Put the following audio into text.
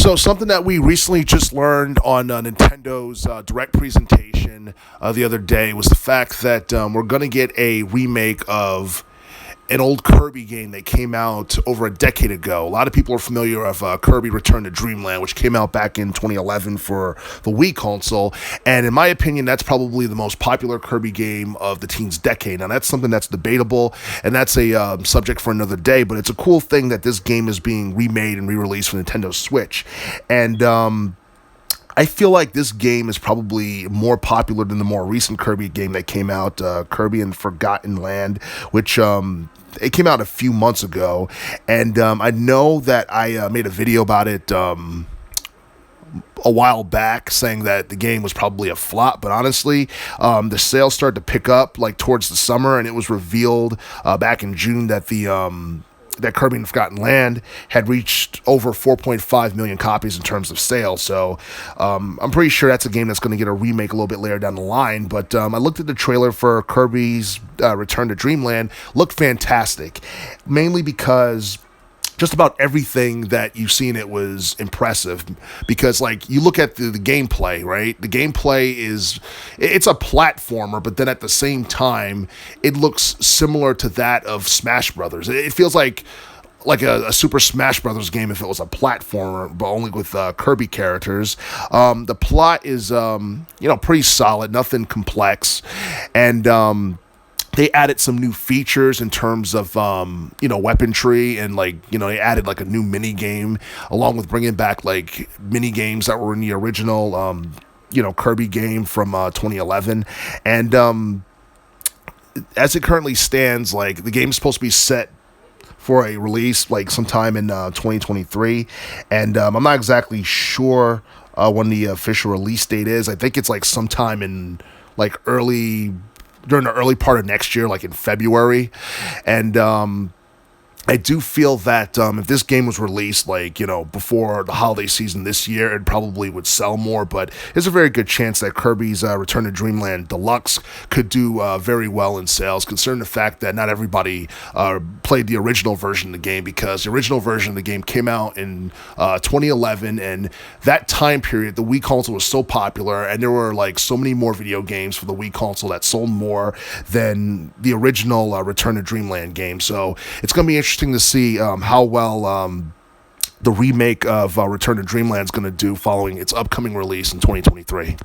So something that we recently just learned on Nintendo's direct presentation the other day was the fact that we're going to get a remake of an old Kirby game that came out over a decade ago. A lot of people are familiar with Kirby Return to Dreamland, which came out back in 2011 for the Wii console. And in my opinion, that's probably the most popular Kirby game of the teens decade. Now, that's something that's debatable, and that's a subject for another day, but it's a cool thing that this game is being remade and re-released for Nintendo Switch. And I feel like this game is probably more popular than the more recent Kirby game that came out, Kirby and Forgotten Land, which it came out a few months ago. And I know that I made a video about it a while back saying that the game was probably a flop, but honestly, the sales started to pick up like towards the summer, and it was revealed back in June that that Kirby and Forgotten Land had reached over 4.5 million copies in terms of sales. So I'm pretty sure that's a game that's going to get a remake a little bit later down the line. But I looked at the trailer for Kirby's Return to Dreamland. Looked fantastic, mainly because just about everything that you see in it was impressive. Because, like, you look at the gameplay, right? The gameplay it's a platformer, but then at the same time, it looks similar to that of Smash Brothers. It feels like a Super Smash Brothers game if it was a platformer, but only with Kirby characters. The plot is, pretty solid, nothing complex, and they added some new features in terms of, weaponry, and they added like a new mini game along with bringing back like mini games that were in the original, Kirby game from 2011. And as it currently stands, like the game's supposed to be set for a release like sometime in 2023, and I'm not exactly sure when the official release date is. I think it's like sometime in like during the early part of next year, like in February. And I do feel that if this game was released, before the holiday season this year, it probably would sell more. But there's a very good chance that Kirby's Return to Dreamland Deluxe could do very well in sales, considering the fact that not everybody played the original version of the game, because the original version of the game came out in 2011, and that time period, the Wii console was so popular, and there were like so many more video games for the Wii console that sold more than the original Return to Dreamland game. So it's going to be interesting to see how well the remake of Return to Dreamland is going to do following its upcoming release in 2023.